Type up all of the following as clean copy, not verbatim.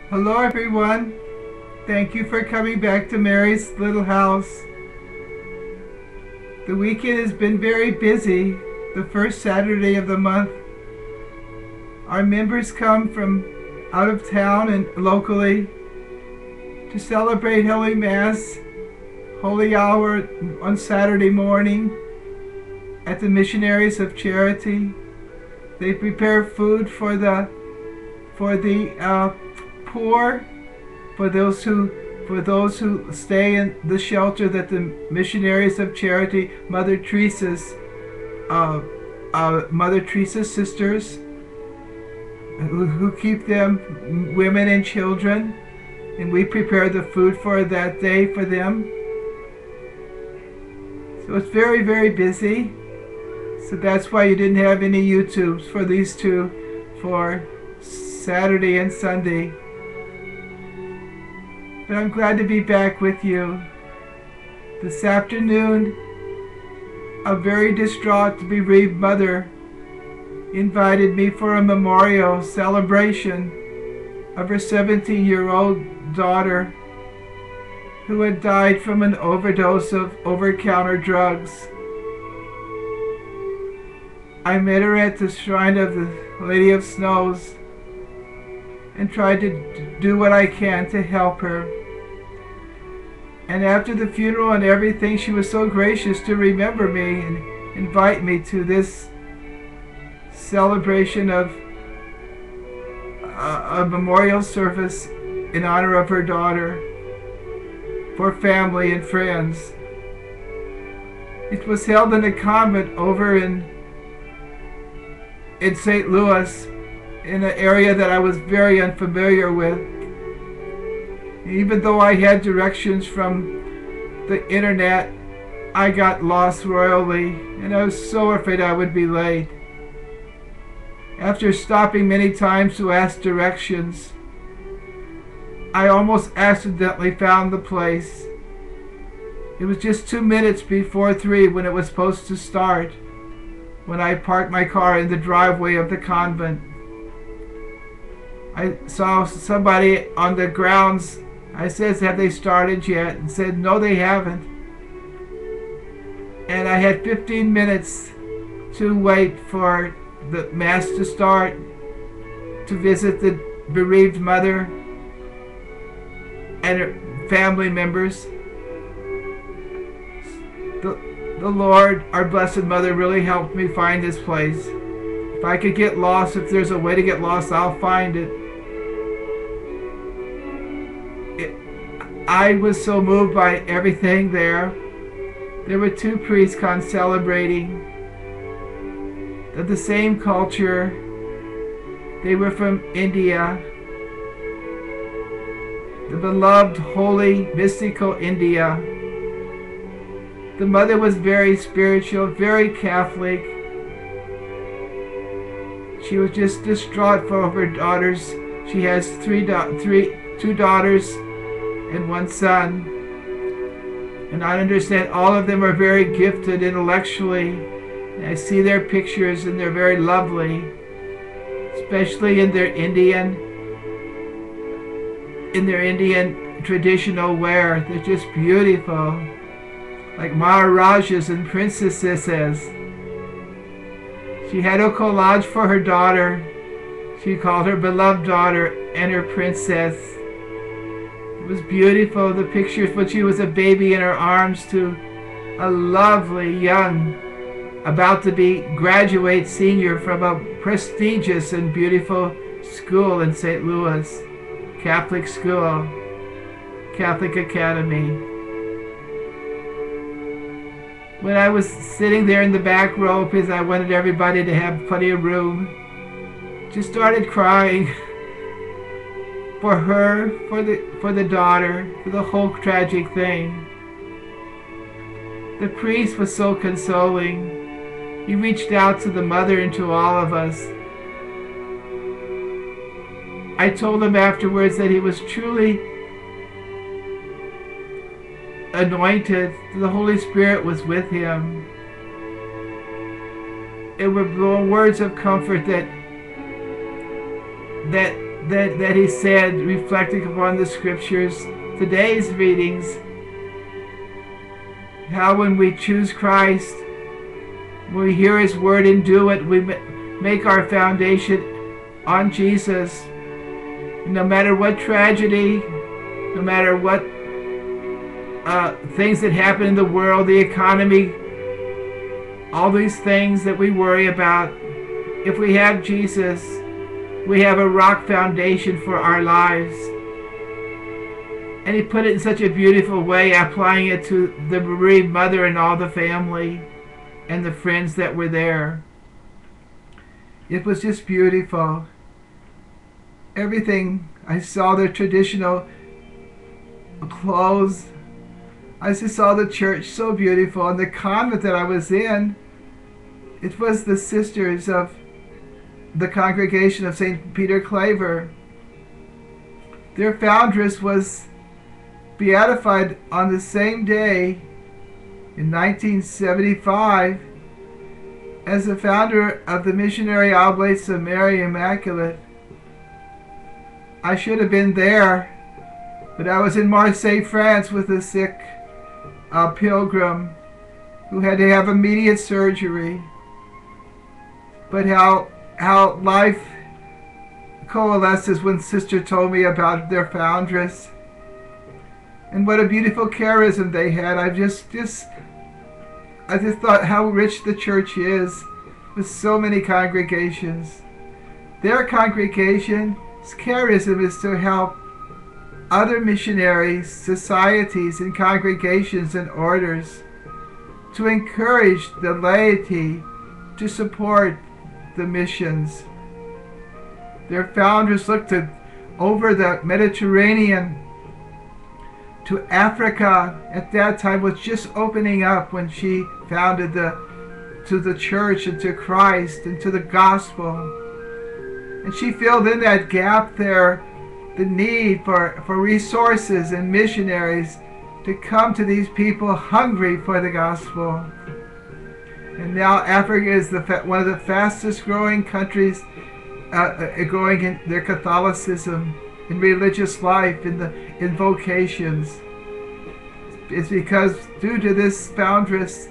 Hello everyone. Thank you for coming back to Mary's little house. The weekend has been very busy. The first Saturday of the month. Our members come from out of town and locally to celebrate Holy Mass, Holy Hour on Saturday morning at the Missionaries of Charity. They prepare food for the poor, for those who stay in the shelter that the Missionaries of Charity, Mother Teresa's sisters, who keep them, women and children, and we prepare the food for that day for them. So it's very, very busy. So that's why you didn't have any YouTubes for these two for Saturday and Sunday. But I'm glad to be back with you. This afternoon, a very distraught, bereaved mother invited me for a memorial celebration of her 17-year-old daughter who had died from an overdose of over-the-counter drugs. I met her at the shrine of the Lady of Snows and tried to do what I can to help her. And after the funeral and everything, she was so gracious to remember me and invite me to this celebration of a memorial service in honor of her daughter for family and friends. It was held in a convent over in St. Louis, in an area that I was very unfamiliar with. Even though I had directions from the internet, I got lost royally, and I was so afraid I would be late. After stopping many times to ask directions, I almost accidentally found the place. It was just 2 minutes before 3 when it was supposed to start, when I parked my car in the driveway of the convent. I saw somebody on the grounds. I said, "Have they started yet?" And said, "No, they haven't." And I had 15 minutes to wait for the Mass to start, to visit the bereaved mother and her family members. The Lord, our Blessed Mother, really helped me find this place. If I could get lost, if there's a way to get lost, I'll find it. I was so moved by everything there. There were 2 priests celebrating of the same culture. They were from India, the beloved, holy, mystical India. The mother was very spiritual, very Catholic. She was just distraught for her daughters. She has two daughters and 1 son. And I understand all of them are very gifted intellectually. And I see their pictures and they're very lovely, especially in their Indian traditional wear. They're just beautiful, like Maharajas and princesses. She had a collage for her daughter. She called her beloved daughter and her princess. It was beautiful, the pictures when she was a baby in her arms to a lovely young, about to be graduate senior from a prestigious and beautiful school in St. Louis, Catholic school, Catholic Academy. When I was sitting there in the back row because I wanted everybody to have plenty of room, just started crying for her, for the daughter, for the whole tragic thing. The priest was so consoling. He reached out to the mother and to all of us. I told him afterwards that he was truly anointed. The Holy Spirit was with him. It were words of comfort that that he said, reflecting upon the scriptures, today's readings, how when we choose Christ, when we hear his word and do it, we make our foundation on Jesus. No matter what tragedy, no matter what things that happen in the world, the economy, all these things that we worry about, if we have Jesus, we have a rock foundation for our lives. And he put it in such a beautiful way, applying it to the bereaved mother and all the family and the friends that were there. It was just beautiful. Everything. I saw their traditional clothes. I just saw the church, so beautiful. And the convent that I was in, it was the sisters of the congregation of St. Peter Claver. Their foundress was beatified on the same day in 1975 as the founder of the Missionary Oblates of Mary Immaculate. I should have been there, but I was in Marseille, France with a sick pilgrim who had to have immediate surgery. But how life coalesces when Sister told me about their foundress. And what a beautiful charism they had. I just thought how rich the church is with so many congregations. Their congregation's charism is to help other missionaries, societies, and congregations and orders, to encourage the laity to support the missions. Their founders looked over the Mediterranean to Africa. At that time was just opening up when she founded to the church and to Christ and to the gospel. And she filled in that gap there, the need for resources and missionaries to come to these people hungry for the gospel. And now Africa is one of the fastest growing countries, growing in their Catholicism, in religious life, in vocations. It's because due to this foundress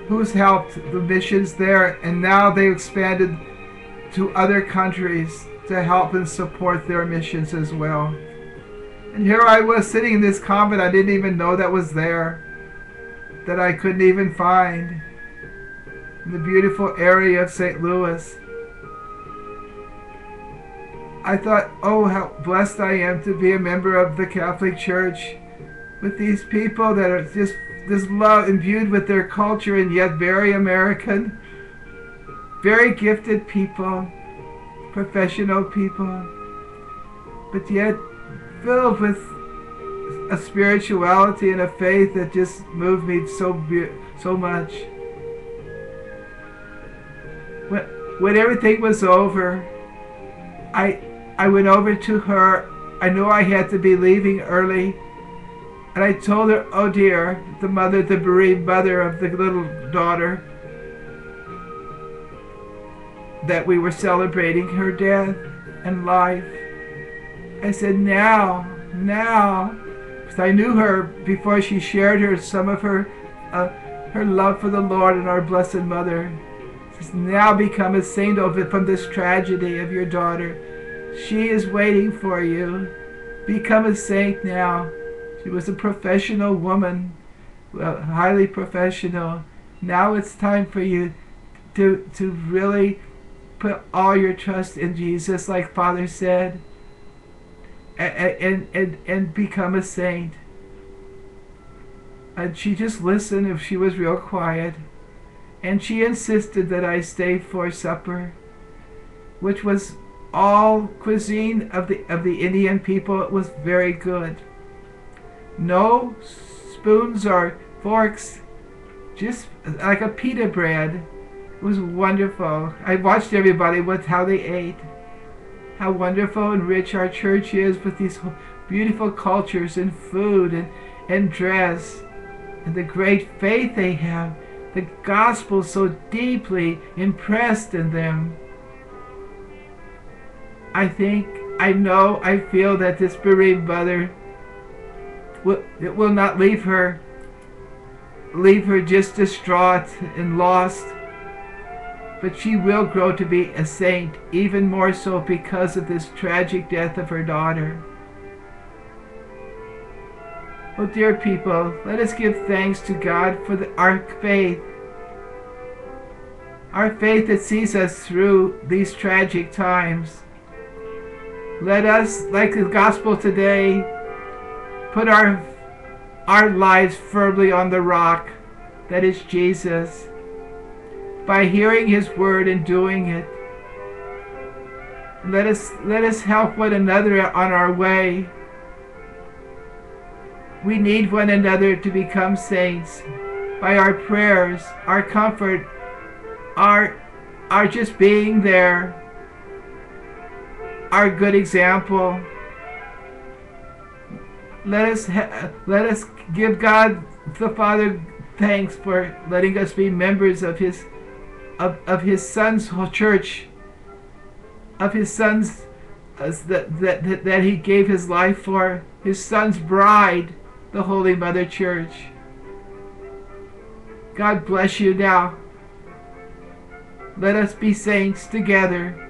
who's helped the missions there, and now they've expanded to other countries to help and support their missions as well. And here I was sitting in this convent I didn't even know that was there, that I couldn't even find, in the beautiful area of St. Louis. I thought, oh, how blessed I am to be a member of the Catholic Church with these people that are just this love imbued with their culture and yet very American, very gifted people, professional people, but yet filled with a spirituality and a faith that just moved me so much. When everything was over, I went over to her. I knew I had to be leaving early. And I told her, oh dear, the bereaved mother of the little daughter, that we were celebrating her death and life. I said, now, because I knew her before she shared some of her love for the Lord and our Blessed Mother. She says, now become a saint from this tragedy of your daughter. She is waiting for you. Become a saint now. She was a professional woman, well, highly professional. Now it's time for you to really put all your trust in Jesus, like Father said, and become a saint. And she just listened, if she was real quiet. And she insisted that I stay for supper, which was all cuisine of the Indian people. It was very good. No spoons or forks, just like a pita bread. It was wonderful. I watched everybody with how they ate. How wonderful and rich our church is with these beautiful cultures and food and dress, and the great faith they have. The gospel so deeply impressed in them. I feel that this bereaved mother will not leave her just distraught and lost, but she will grow to be a saint, even more so because of this tragic death of her daughter. Oh, dear people, let us give thanks to God for our faith that sees us through these tragic times. Let us, like the gospel today, put our lives firmly on the rock that is Jesus, by hearing his word and doing it. Let us help one another on our way. We need one another to become saints by our prayers, our comfort, our just being there, our good example. Let us give God the Father thanks for letting us be members of his Son's church, of his Son's that he gave his life for, his Son's bride, the Holy Mother Church. God bless you now. Let us be saints together.